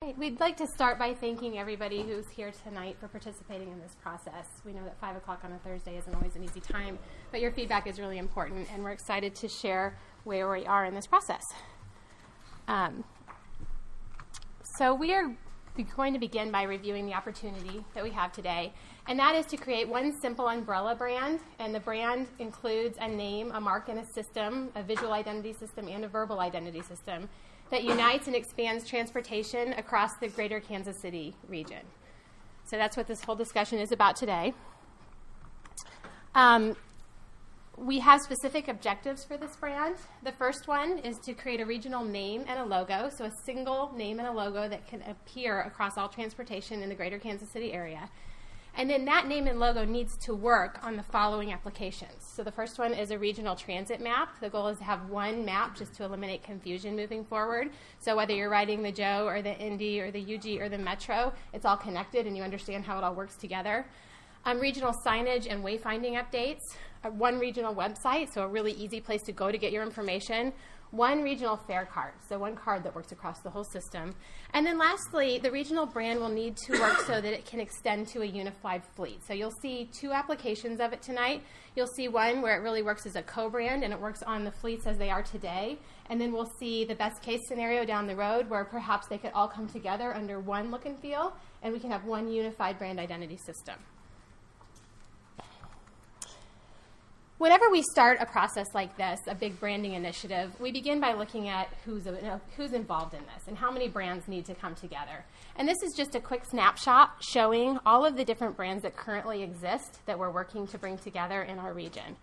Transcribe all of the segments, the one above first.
We'd like to start by thanking everybody who's here tonight for participating in this process. We know that 5 o'clock on a Thursday isn't always an easy time, but your feedback is really important, and we're excited to share where we are in this process. So we are going to begin by reviewing the opportunity that we have today, and that is to create one simple umbrella brand, and the brand includes a name, a mark, and a system, a visual identity system, and a verbal identity system that unites and expands transportation across the greater Kansas City region. So that's what this whole discussion is about today. We have specific objectives for this brand. The first one is to create a regional name and a logo, so a single name and a logo that can appear across all transportation in the greater Kansas City area. And then that name and logo needs to work on the following applications. So the first one is a regional transit map. The goal is to have one map just to eliminate confusion moving forward. So whether you're riding the Joe or the Indy or the UG or the Metro, it's all connected and you understand how it all works together. Regional signage and wayfinding updates. One regional website, so a really easy place to go to get your information. One regional fare card, so one card that works across the whole system. And then lastly, the regional brand will need to work so that it can extend to a unified fleet. So you'll see two applications of it tonight. You'll see one where it really works as a co-brand and it works on the fleets as they are today. And then we'll see the best case scenario down the road where perhaps they could all come together under one look and feel and we can have one unified brand identity system. Whenever we start a process like this, a big branding initiative, we begin by looking at who's involved in this and how many brands need to come together. And this is just a quick snapshot showing all of the different brands that currently exist that we're working to bring together in our region.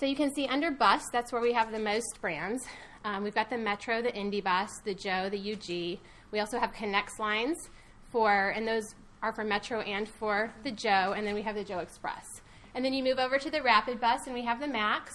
So you can see under bus, that's where we have the most brands. We've got the Metro, the Indy Bus, the Joe, the UG. We also have Connects lines and those are for Metro and for the Joe, and then we have the Joe Express. And then you move over to the Rapid Bus, and we have the Max.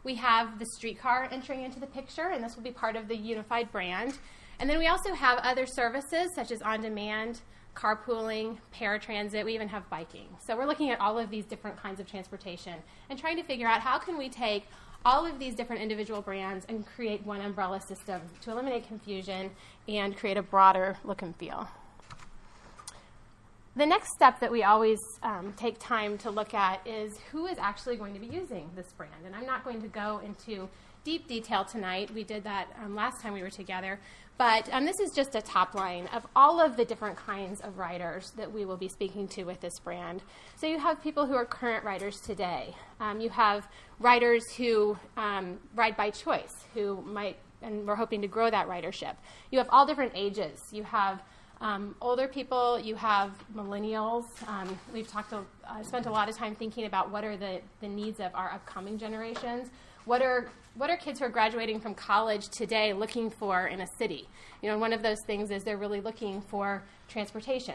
We have the streetcar entering into the picture, and this will be part of the unified brand. And then we also have other services, such as on-demand, carpooling, paratransit. We even have biking. So we're looking at all of these different kinds of transportation and trying to figure out how can we take all of these different individual brands and create one umbrella system to eliminate confusion and create a broader look and feel. The next step that we always take time to look at is who is actually going to be using this brand. And I'm not going to go into deep detail tonight. We did that last time we were together. But this is just a top line of all of the different kinds of riders that we will be speaking to with this brand. So you have people who are current riders today. You have riders who ride by choice, who might, and we're hoping to grow that ridership. You have all different ages. You have older people, you have millennials. We've spent a lot of time thinking about what are the needs of our upcoming generations. What are kids who are graduating from college today looking for in a city? You know, one of those things is they're really looking for transportation.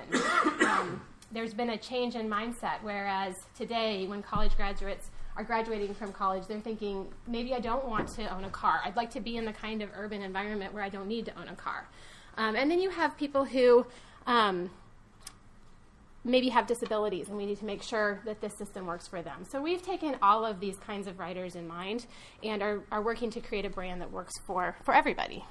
There's been a change in mindset, whereas today when college graduates are graduating from college, they're thinking, maybe I don't want to own a car. I'd like to be in the kind of urban environment where I don't need to own a car. And then you have people who maybe have disabilities, and we need to make sure that this system works for them. So we've taken all of these kinds of riders in mind and are working to create a brand that works for everybody.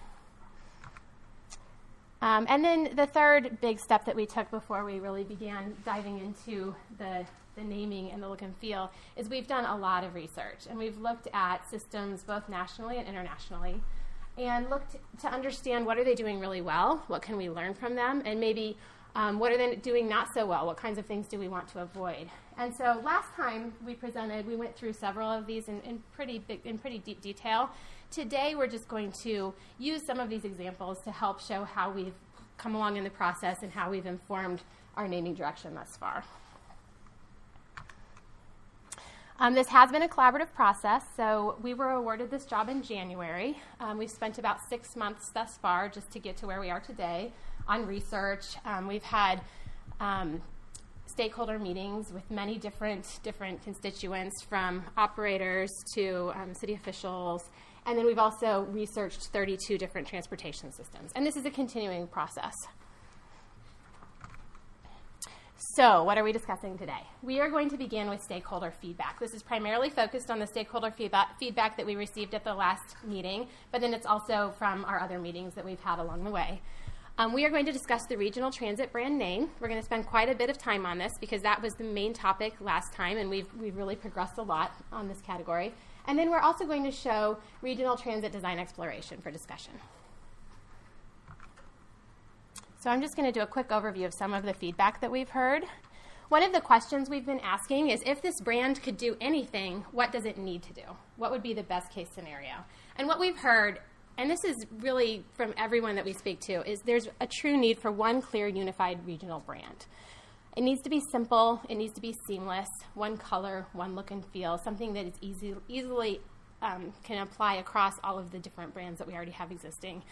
And then the third big step that we took before we really began diving into the naming and the look and feel is we've done a lot of research, and we've looked at systems both nationally and internationally, and looked to understand what are they doing really well, what can we learn from them, and maybe what are they doing not so well, what kinds of things do we want to avoid. And so last time we presented, we went through several of these in pretty deep detail. Today we're just going to use some of these examples to help show how we've come along in the process and how we've informed our naming direction thus far. This has been a collaborative process, so we were awarded this job in January. We've spent about 6 months thus far just to get to where we are today on research. We've had stakeholder meetings with many different constituents, from operators to city officials, and then we've also researched 32 different transportation systems. And this is a continuing process. So what are we discussing today? We are going to begin with stakeholder feedback. This is primarily focused on the stakeholder feedback that we received at the last meeting, but then it's also from our other meetings that we've had along the way. We are going to discuss the regional transit brand name. We're going to spend quite a bit of time on this because that was the main topic last time, and we've really progressed a lot on this category. And then we're also going to show regional transit design exploration for discussion. So I'm just going to do a quick overview of some of the feedback that we've heard. One of the questions we've been asking is, if this brand could do anything, what does it need to do? What would be the best case scenario? And what we've heard, and this is really from everyone that we speak to, is there's a true need for one clear, unified regional brand. It needs to be simple. It needs to be seamless. One color, one look and feel, something that is easily can apply across all of the different brands that we already have existing.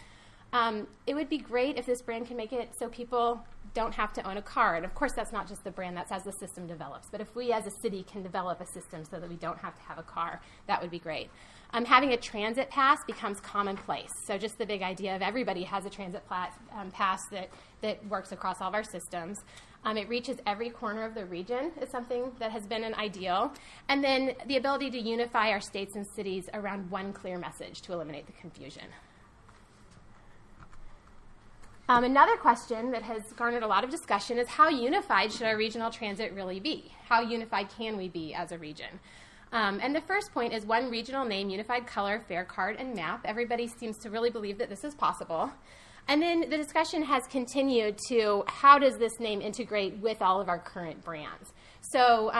It would be great if this brand can make it so people don't have to own a car. And of course, that's not just the brand, that's as the system develops. But if we as a city can develop a system so that we don't have to have a car, that would be great. Having a transit pass becomes commonplace. So just the big idea of everybody has a transit pass that works across all of our systems. It reaches every corner of the region is something that has been an ideal. And then the ability to unify our states and cities around one clear message to eliminate the confusion. Another question that has garnered a lot of discussion is, how unified should our regional transit really be? How unified can we be as a region? And the first point is one regional name, unified color, fare card, and map. Everybody seems to really believe that this is possible. And then the discussion has continued to, how does this name integrate with all of our current brands? So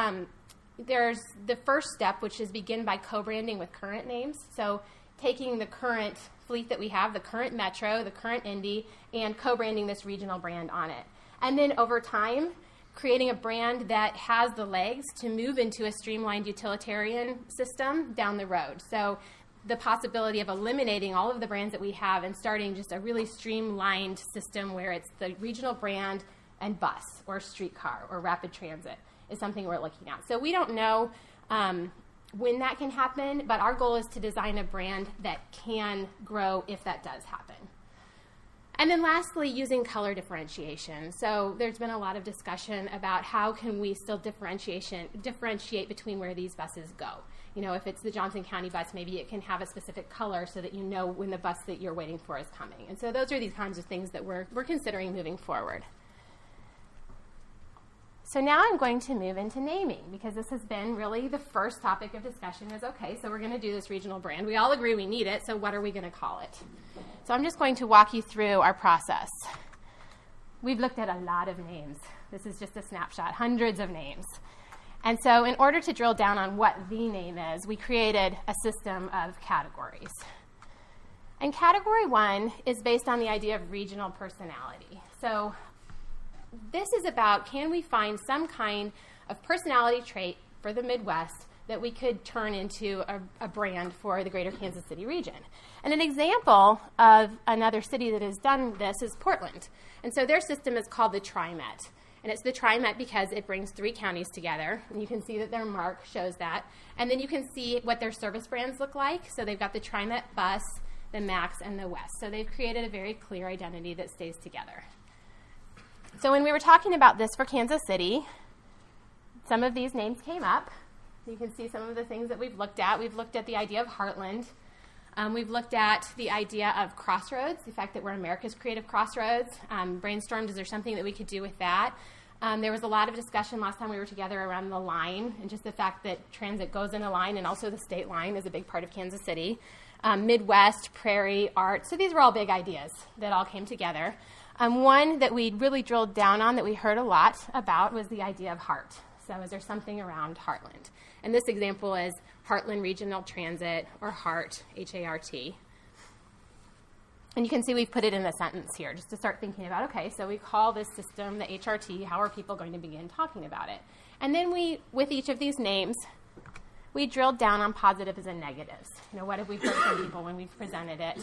there's the first step, which is begin by co-branding with current names. So taking the current fleet that we have, the current Metro, the current Indy, and co-branding this regional brand on it. And then over time, creating a brand that has the legs to move into a streamlined utilitarian system down the road. So the possibility of eliminating all of the brands that we have and starting just a really streamlined system where it's the regional brand and bus or streetcar or rapid transit is something we're looking at. So we don't know when that can happen, but our goal is to design a brand that can grow if that does happen. And then lastly, using color differentiation. So there's been a lot of discussion about how can we still differentiate between where these buses go. You know, if it's the Johnson County bus, maybe it can have a specific color so that you know when the bus that you're waiting for is coming. And so those are these kinds of things that we're considering moving forward. So now I'm going to move into naming, because this has been really the first topic of discussion is, okay, so we're going to do this regional brand. We all agree we need it, so what are we going to call it? So I'm just going to walk you through our process. We've looked at a lot of names. This is just a snapshot, hundreds of names. And so in order to drill down on what the name is, we created a system of categories. And category 1 is based on the idea of regional personality. So this is about, can we find some kind of personality trait for the Midwest that we could turn into a brand for the greater Kansas City region? And an example of another city that has done this is Portland. And so their system is called the TriMet. And it's the TriMet because it brings 3 counties together. And you can see that their mark shows that. And then you can see what their service brands look like. So they've got the TriMet bus, the Max, and the West. So they've created a very clear identity that stays together. So when we were talking about this for Kansas City, some of these names came up. You can see some of the things that we've looked at. We've looked at the idea of Heartland. We've looked at the idea of Crossroads, the fact that we're America's creative crossroads. Brainstormed, is there something that we could do with that? There was a lot of discussion last time we were together around the line and just the fact that transit goes in a line, and also the state line is a big part of Kansas City. Midwest, prairie, art. So these were all big ideas that all came together. One that we really drilled down on that we heard a lot about was the idea of heart. So is there something around Heartland? And this example is Heartland Regional Transit, or HART, H-A-R-T. And you can see we've put it in a sentence here just to start thinking about, okay, so we call this system the HRT. How are people going to begin talking about it? And then we, with each of these names, we drilled down on positives and negatives. You know, what have we heard from people when we've presented it?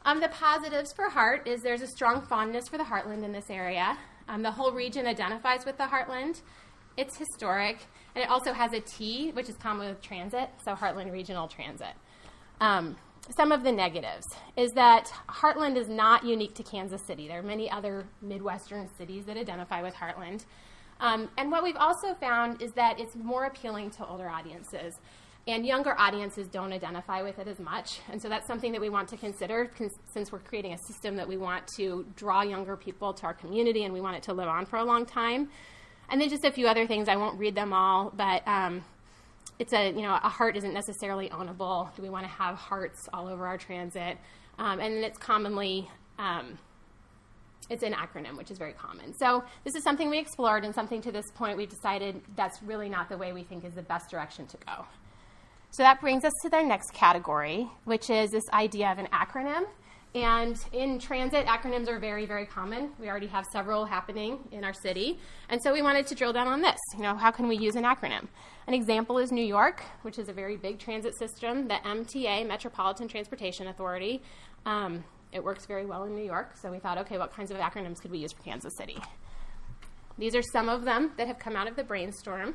The positives for Heart is there's a strong fondness for the Heartland in this area. The whole region identifies with the Heartland. It's historic, and it also has a T, which is common with transit, so Heartland Regional Transit. Some of the negatives is that Heartland is not unique to Kansas City. There are many other Midwestern cities that identify with Heartland. And what we've also found is that it's more appealing to older audiences. And younger audiences don't identify with it as much. And so that's something that we want to consider since we're creating a system that we want to draw younger people to our community and we want it to live on for a long time. And then just a few other things. I won't read them all, but it's a heart isn't necessarily ownable. Do we want to have hearts all over our transit? And then it's commonly, it's an acronym, which is very common. So this is something we explored, and something to this point we've decided that's really not the way we think is the best direction to go. So that brings us to the next category, which is this idea of an acronym. And in transit, acronyms are very, very common. We already have several happening in our city. And so we wanted to drill down on this. How can we use an acronym? An example is New York, which is a very big transit system, the MTA, Metropolitan Transportation Authority. It works very well in New York. So we thought, okay, what kinds of acronyms could we use for Kansas City? These are some of them that have come out of the brainstorm.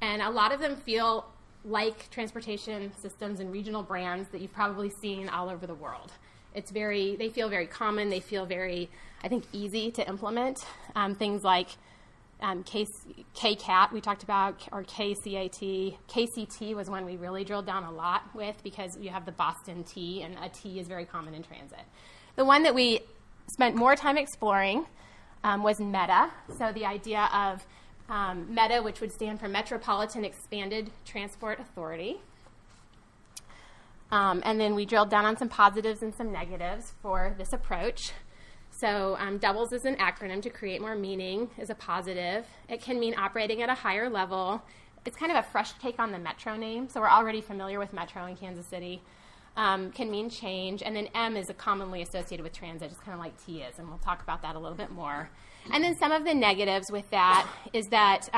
And a lot of them feel like transportation systems and regional brands that you've probably seen all over the world. They feel very common. They feel very, I think, easy to implement. Things like KCAT we talked about, or KCAT. KCT was one we really drilled down a lot with because you have the Boston T, and a T is very common in transit. The one that we spent more time exploring was META. So the idea of META, which would stand for Metropolitan Expanded Transport Authority. And then we drilled down on some positives and some negatives for this approach. So doubles as an acronym to create more meaning is a positive. It can mean operating at a higher level. It's kind of a fresh take on the Metro name, so we're already familiar with Metro in Kansas City. Can mean change. And then M is commonly associated with transit, just kind of like T is, and we'll talk about that a little bit more. And then some of the negatives with that is that,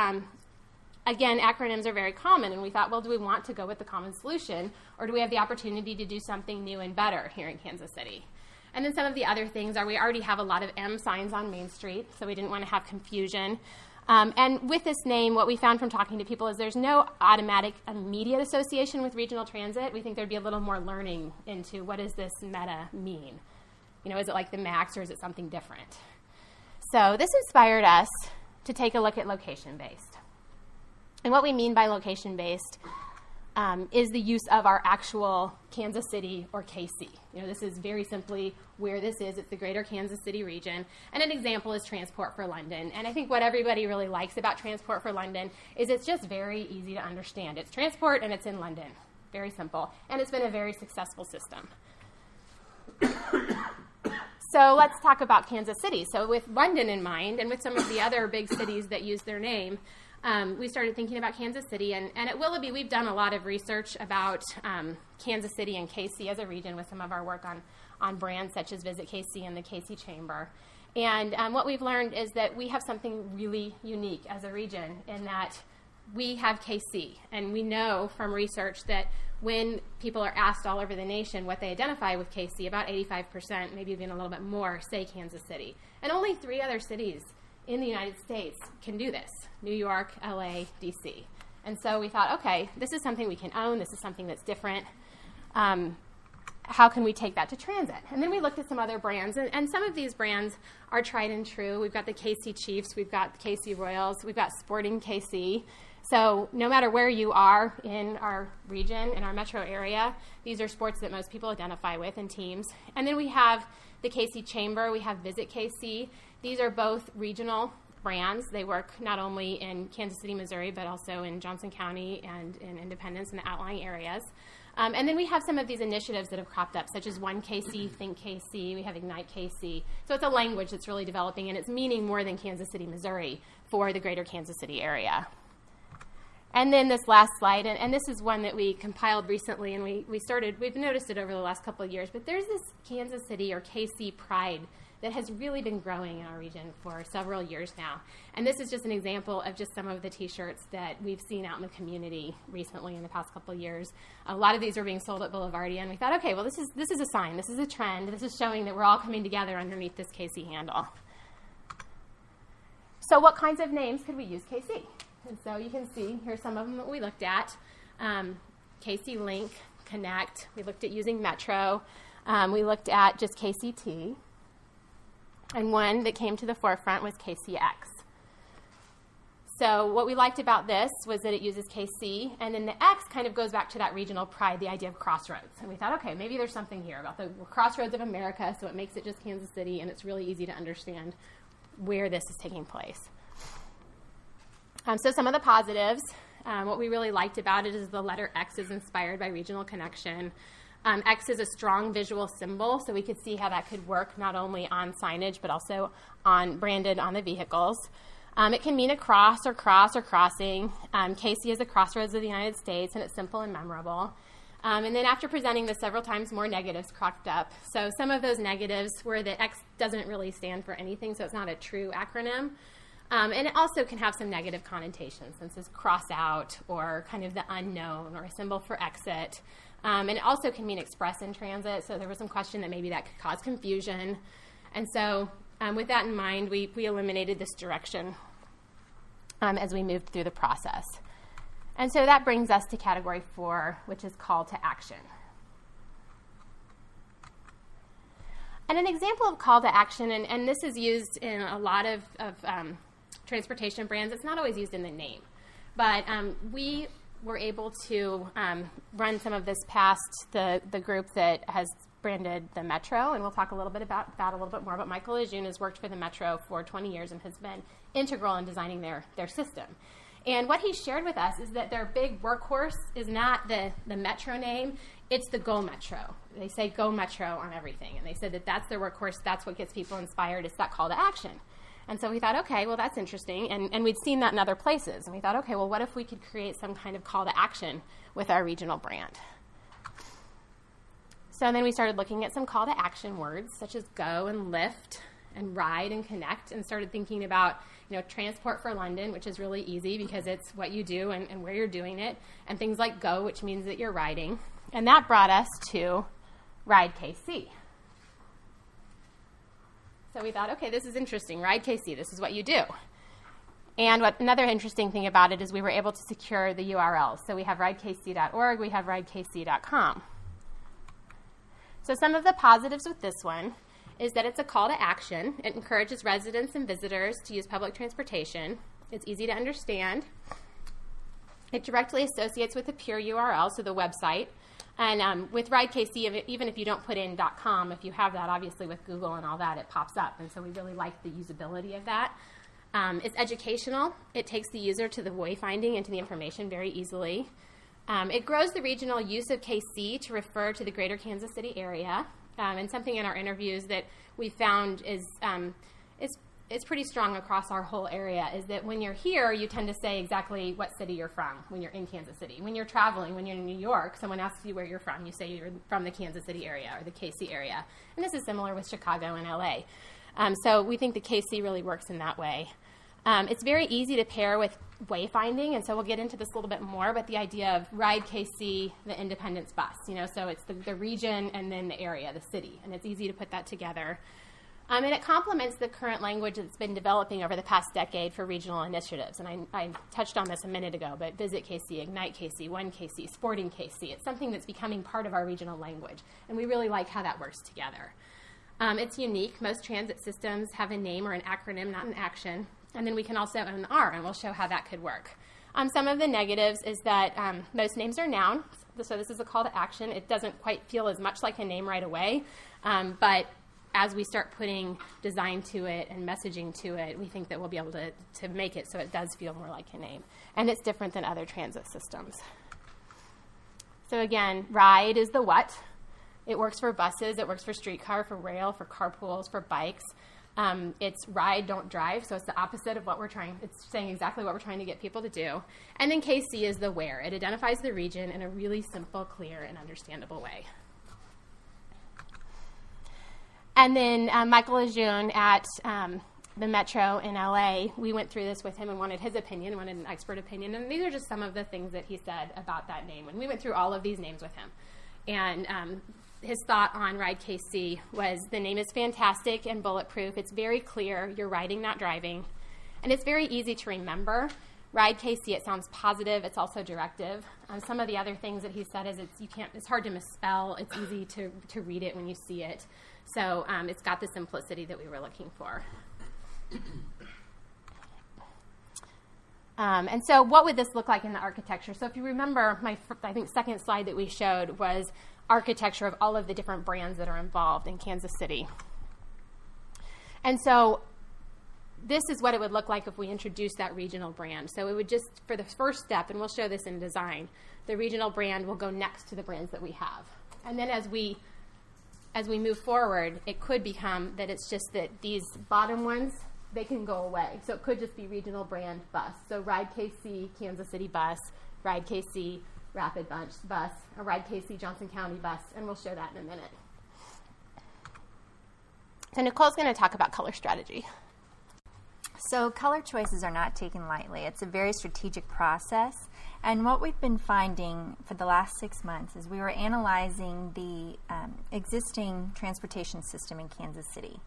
again, acronyms are very common, and we thought, well, do we want to go with the common solution, or do we have the opportunity to do something new and better here in Kansas City? And then some of the other things are we already have a lot of M signs on Main Street, so we didn't want to have confusion. And with this name, what we found from talking to people is there's no automatic immediate association with regional transit. We think there'd be a little more learning into what does this META mean? Is it like the MAX, or is it something different? So this inspired us to take a look at location-based. And what we mean by location-based is the use of our actual Kansas City, or KC. This is very simply where this is. It's the greater Kansas City region. And an example is Transport for London. And I think what everybody really likes about Transport for London is it's just very easy to understand. It's transport and it's in London. Very simple. And it's been a very successful system. So let's talk about Kansas City. So with London in mind, and with some of the other big cities that use their name, we started thinking about Kansas City. And at Willoughby, we've done a lot of research about Kansas City and KC as a region with some of our work on brands such as Visit KC and the KC Chamber. And what we've learned is that we have something really unique as a region in that we have KC. And we know from research that when people are asked all over the nation what they identify with KC, about 85%, maybe even a little bit more, say Kansas City. And only 3 other cities in the United States can do this: New York, LA, DC. And so we thought, okay, this is something we can own. This is something that's different. How can we take that to transit? And then we looked at some other brands, and some of these brands are tried and true. We've got the KC Chiefs, we've got the KC Royals, we've got Sporting KC. So no matter where you are in our region, in our metro area, these are sports that most people identify with and teams. And then we have the KC Chamber, we have Visit KC. These are both regional brands. They work not only in Kansas City, Missouri, but also in Johnson County and in Independence and the outlying areas. And then we have some of these initiatives that have cropped up, such as One KC, Think KC, we have Ignite KC. So it's a language that's really developing, and it's meaning more than Kansas City, Missouri for the greater Kansas City area. And then this last slide, and this is one that we compiled recently, and we've noticed it over the last couple of years, but there's this Kansas City or KC pride that has really been growing in our region for several years now. And this is just an example of just some of the T-shirts that we've seen out in the community recently in the past couple of years. A lot of these are being sold at Boulevardia, and we thought, okay, well, this is a sign. This is a trend. This is showing that we're all coming together underneath this KC handle. So what kinds of names could we use KC? And so you can see, here's some of them that we looked at. KC Link, Connect. We looked at using Metro. We looked at just KCT. And one that came to the forefront was KCX. So what we liked about this was that it uses KC, and then the X kind of goes back to that regional pride, the idea of crossroads. And we thought, okay, maybe there's something here about the crossroads of America, so it makes it just Kansas City, and it's really easy to understand where this is taking place. So some of the positives, what we really liked about it is the letter X is inspired by regional connection. X is a strong visual symbol, so we could see how that could work not only on signage, but also branded on the vehicles. It can mean a cross or crossing. KC is the crossroads of the United States, and it's simple and memorable. And then after presenting this several times, more negatives cropped up. So some of those negatives were that X doesn't really stand for anything, so it's not a true acronym. And it also can have some negative connotations, since it's cross out or kind of the unknown or a symbol for exit. And it also can mean express in transit, so there was some question that maybe that could cause confusion. And so with that in mind, we eliminated this direction as we moved through the process. And so that brings us to category 4, which is call to action. And an example of call to action, and this is used in a lot of transportation brands. It's not always used in the name, but we were able to run some of this past the group that has branded the Metro, and we'll talk a little bit about that a little bit more. But Michael Lejeune has worked for the Metro for 20 years and has been integral in designing their system. And what he shared with us is that their big workhorse is not the Metro name, it's the Go Metro. They say Go Metro on everything, and they said that that's their workhorse, that's what gets people inspired, it's that call to action. And so we thought, okay, well, that's interesting, and we'd seen that in other places. And we thought, okay, well, what if we could create some kind of call to action with our regional brand? So then we started looking at some call to action words, such as go and lift and ride and connect, and started thinking about, transport for London, which is really easy because it's what you do and where you're doing it, and things like go, which means that you're riding. And that brought us to Ride KC. So we thought, okay, this is interesting. Ride KC, this is what you do. And another interesting thing about it is we were able to secure the URLs. So we have ridekc.org, we have ridekc.com. So some of the positives with this one is that it's a call to action. It encourages residents and visitors to use public transportation. It's easy to understand. It directly associates with the pure URL, so the website. And with Ride KC, even if you don't put in .com, if you have that, obviously with Google and all that, it pops up. And so we really like the usability of that. It's educational. It takes the user to the wayfinding and to the information very easily. It grows the regional use of KC to refer to the greater Kansas City area. And something in our interviews that we found is it's pretty strong across our whole area, is that when you're here, you tend to say exactly what city you're from when you're in Kansas City. When you're traveling, when you're in New York, someone asks you where you're from, you say you're from the Kansas City area or the KC area. And this is similar with Chicago and LA. So we think the KC really works in that way. It's very easy to pair with wayfinding, and so we'll get into this a little bit more, but the idea of Ride KC, the Independence bus, so it's the region and then the area, the city, and it's easy to put that together. And it complements the current language that's been developing over the past decade for regional initiatives. And I touched on this a minute ago, but Visit KC, Ignite KC, One KC, Sporting KC, it's something that's becoming part of our regional language. And we really like how that works together. It's unique. Most transit systems have a name or an acronym, not an action. And then we can also own the R, and we'll show how that could work. Some of the negatives is that most names are nouns. So this is a call to action. It doesn't quite feel as much like a name right away, but as we start putting design to it and messaging to it, we think that we'll be able to make it so it does feel more like a name. And it's different than other transit systems. So again, ride is the what. It works for buses, it works for streetcar, for rail, for carpools, for bikes. It's ride, don't drive, so it's the opposite of what we're trying. It's saying exactly what we're trying to get people to do. And then KC is the where. It identifies the region in a really simple, clear, and understandable way. And then Michael Lejeune at the Metro in LA, we went through this with him and wanted his opinion, wanted an expert opinion. And these are just some of the things that he said about that name. And we went through all of these names with him. And his thought on Ride KC was the name is fantastic and bulletproof. It's very clear. You're riding, not driving. And it's very easy to remember. Ride KC, it sounds positive. It's also directive. Some of the other things that he said is it's hard to misspell. It's easy to read it when you see it. So it's got the simplicity that we were looking for. And so what would this look like in the architecture? So if you remember, I think second slide that we showed was architecture of all of the different brands that are involved in Kansas City. And so this is what it would look like if we introduced that regional brand. So it would just, for the first step, and we'll show this in design, the regional brand will go next to the brands that we have. And then as we move forward, it could become that it's just that these bottom ones, they can go away. So it could just be regional brand bus. So Ride KC, Kansas City bus, Ride KC, Rapid bus, a Ride KC, Johnson County bus, and we'll show that in a minute. So Nicole's going to talk about color strategy. So color choices are not taken lightly. It's a very strategic process. And what we've been finding for the last 6 months is we were analyzing the existing transportation system in Kansas City.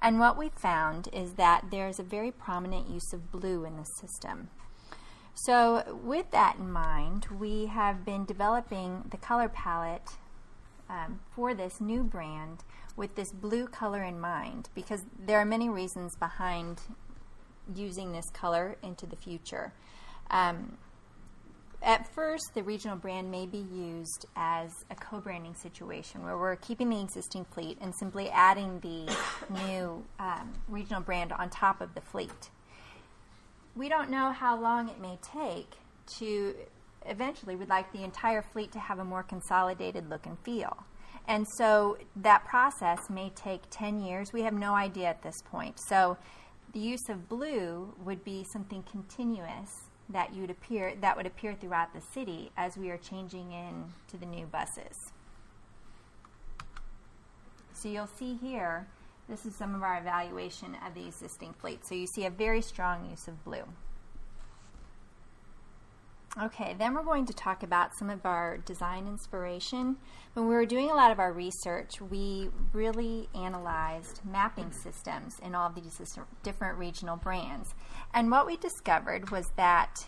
And what we found is that there's a very prominent use of blue in the system. So with that in mind, we have been developing the color palette for this new brand with this blue color in mind, because there are many reasons behind using this color into the future. At first, the regional brand may be used as a co-branding situation where we're keeping the existing fleet and simply adding the new regional brand on top of the fleet. We don't know how long it may take to eventually, we'd like the entire fleet to have a more consolidated look and feel. And so that process may take 10 years. We have no idea at this point. So the use of blue would be something continuous that would appear throughout the city as we are changing in to the new buses. So you'll see here, this is some of our evaluation of the existing fleet. So you see a very strong use of blue. Okay, then we're going to talk about some of our design inspiration. When we were doing a lot of our research, we really analyzed mapping systems in all of these different regional brands. And what we discovered was that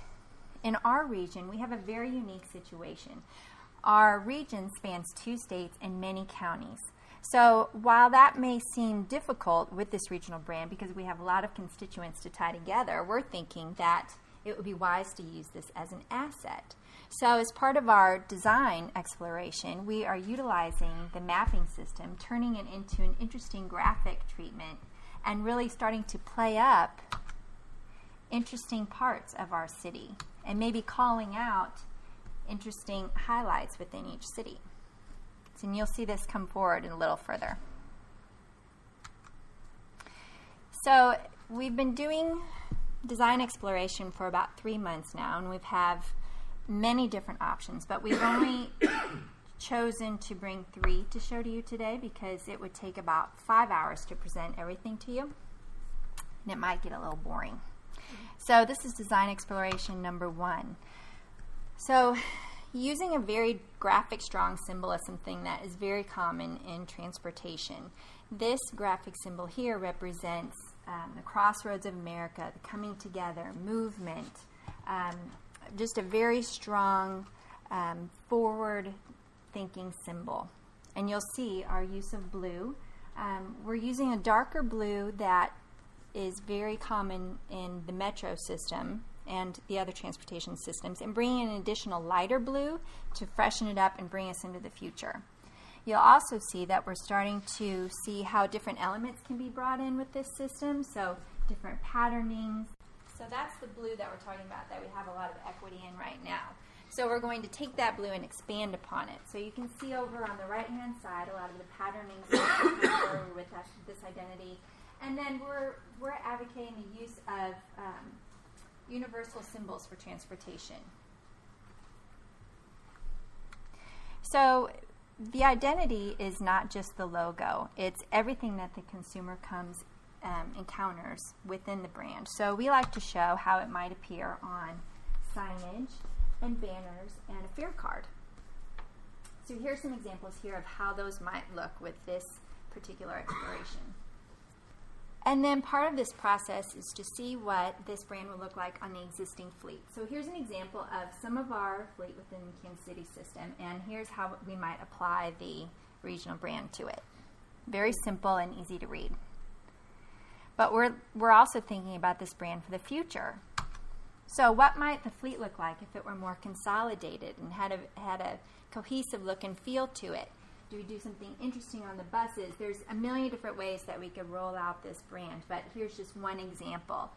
in our region, we have a very unique situation. Our region spans 2 states and many counties. So while that may seem difficult with this regional brand because we have a lot of constituents to tie together, we're thinking that it would be wise to use this as an asset. So as part of our design exploration, we are utilizing the mapping system, turning it into an interesting graphic treatment, and really starting to play up interesting parts of our city, and maybe calling out interesting highlights within each city. And you'll see this come forward a little further. So we've been doing design exploration for about 3 months now, and we've have many different options, but we've only chosen to bring 3 to show to you today because it would take about 5 hours to present everything to you, and it might get a little boring. So this is design exploration number 1. So using a very graphic strong symbol is something that is very common in transportation. This graphic symbol here represents the crossroads of America, the coming together, movement, just a very strong forward-thinking symbol. And you'll see our use of blue. We're using a darker blue that is very common in the metro system and the other transportation systems, and bringing an additional lighter blue to freshen it up and bring us into the future. You'll also see that we're starting to see how different elements can be brought in with this system, so different patternings. So that's the blue that we're talking about that we have a lot of equity in right now. So we're going to take that blue and expand upon it. So you can see over on the right-hand side a lot of the patternings that with this identity. And then we're advocating the use of universal symbols for transportation. So the identity is not just the logo. It's everything that the consumer encounters within the brand. So we like to show how it might appear on signage and banners and a fare card. So here's some examples here of how those might look with this particular exploration. And then part of this process is to see what this brand will look like on the existing fleet. So here's an example of some of our fleet within the Kansas City system, and here's how we might apply the regional brand to it. Very simple and easy to read. But we're also thinking about this brand for the future. So what might the fleet look like if it were more consolidated and had a cohesive look and feel to it? Do we do something interesting on the buses? There's a million different ways that we could roll out this brand, but here's just one example.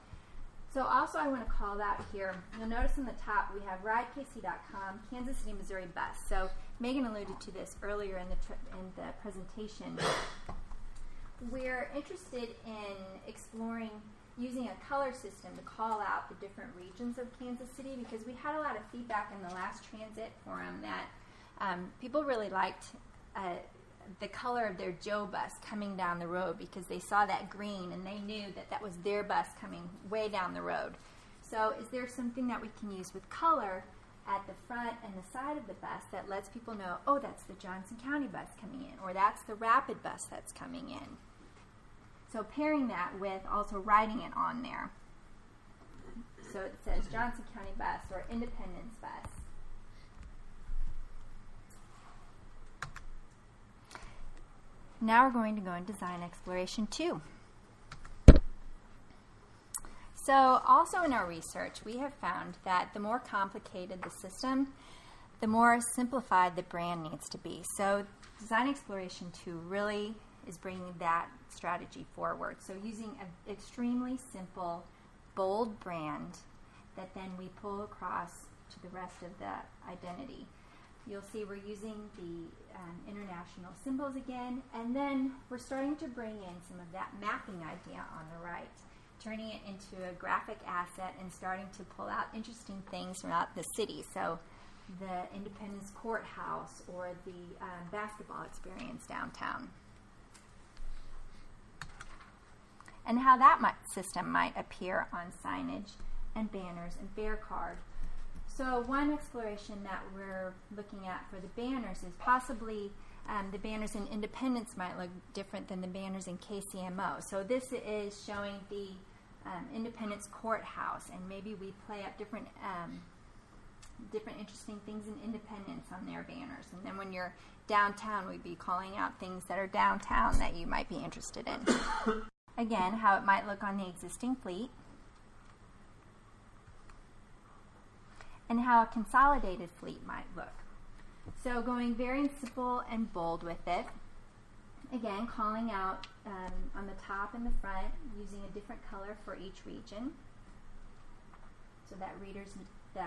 So also I want to call out here, you'll notice on the top we have ridekc.com, Kansas City, Missouri bus. So Megan alluded to this earlier in the presentation. We're interested in exploring using a color system to call out the different regions of Kansas City, because we had a lot of feedback in the last transit forum that people really liked the color of their Joe bus coming down the road, because they saw that green and they knew that that was their bus coming way down the road. So is there something that we can use with color at the front and the side of the bus that lets people know, oh, that's the Johnson County bus coming in, or that's the Rapid bus that's coming in? So pairing that with also writing it on there. So it says Johnson County bus or Independence bus. Now we're going to go in Design Exploration 2. So also in our research, we have found that the more complicated the system, the more simplified the brand needs to be. So Design Exploration 2 really is bringing that strategy forward. So using an extremely simple, bold brand that then we pull across to the rest of the identity. You'll see we're using the international symbols again, and then we're starting to bring in some of that mapping idea on the right, turning it into a graphic asset and starting to pull out interesting things throughout the city. So the Independence Courthouse or the basketball experience downtown. And how that system might appear on signage and banners and fare card. So one exploration that we're looking at for the banners is possibly the banners in Independence might look different than the banners in KCMO. So this is showing the Independence Courthouse, and maybe we play up different interesting things in Independence on their banners. And then when you're downtown, we'd be calling out things that are downtown that you might be interested in. Again, how it might look on the existing fleet, and how a consolidated fleet might look. So going very simple and bold with it. Again, calling out on the top and the front, using a different color for each region, so that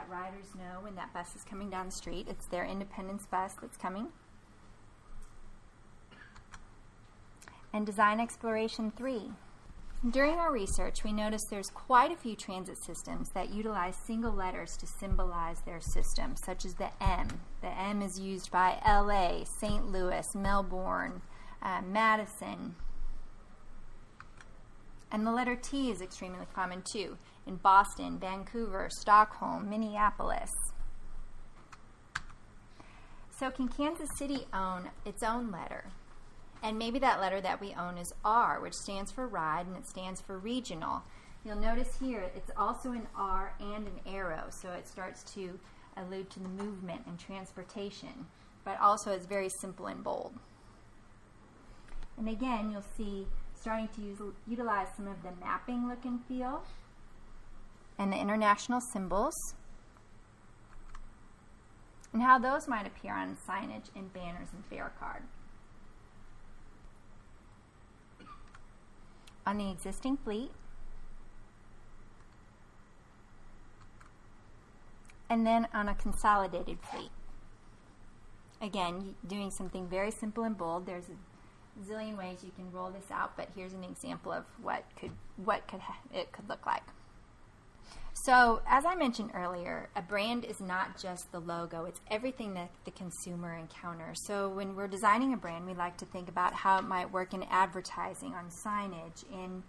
riders know when that bus is coming down the street, it's their Independence bus that's coming. And Design Exploration 3. During our research, we noticed there's quite a few transit systems that utilize single letters to symbolize their system, such as the M. The M is used by LA, St. Louis, Melbourne, Madison. And the letter T is extremely common too, in Boston, Vancouver, Stockholm, Minneapolis. So can Kansas City own its own letter? And maybe that letter that we own is R, which stands for ride, and it stands for regional. You'll notice here it's also an R and an arrow, so it starts to allude to the movement and transportation, but also it's very simple and bold. And again, you'll see starting to utilize some of the mapping look and feel and the international symbols, and how those might appear on signage and banners and fare card. On the existing fleet, and then on a consolidated fleet. Again, doing something very simple and bold. There's a zillion ways you can roll this out, but here's an example of what it could look like. So, as I mentioned earlier, a brand is not just the logo, it's everything that the consumer encounters. So when we're designing a brand, we like to think about how it might work in advertising, on signage, in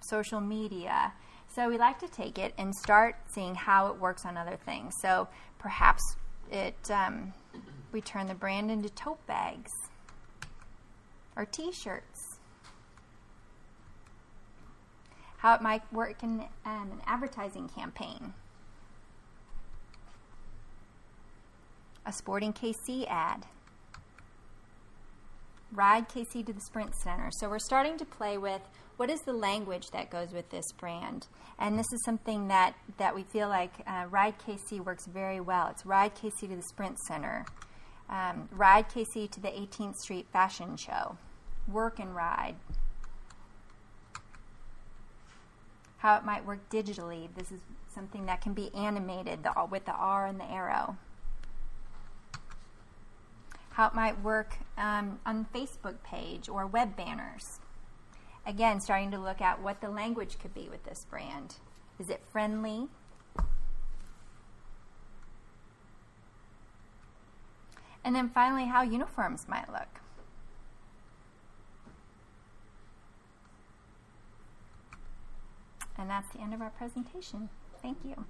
social media. So we like to take it and start seeing how it works on other things. So perhaps we turn the brand into tote bags or t-shirts. How it might work in an advertising campaign. A Sporting KC ad. Ride KC to the Sprint Center. So we're starting to play with what is the language that goes with this brand. And this is something that we feel like Ride KC works very well. It's Ride KC to the Sprint Center. Ride KC to the 18th Street Fashion Show. Work and ride. How it might work digitally. This is something that can be animated with the R and the arrow. How it might work on the Facebook page or web banners. Again, starting to look at what the language could be with this brand. Is it friendly? And then finally, how uniforms might look. And that's the end of our presentation. Thank you.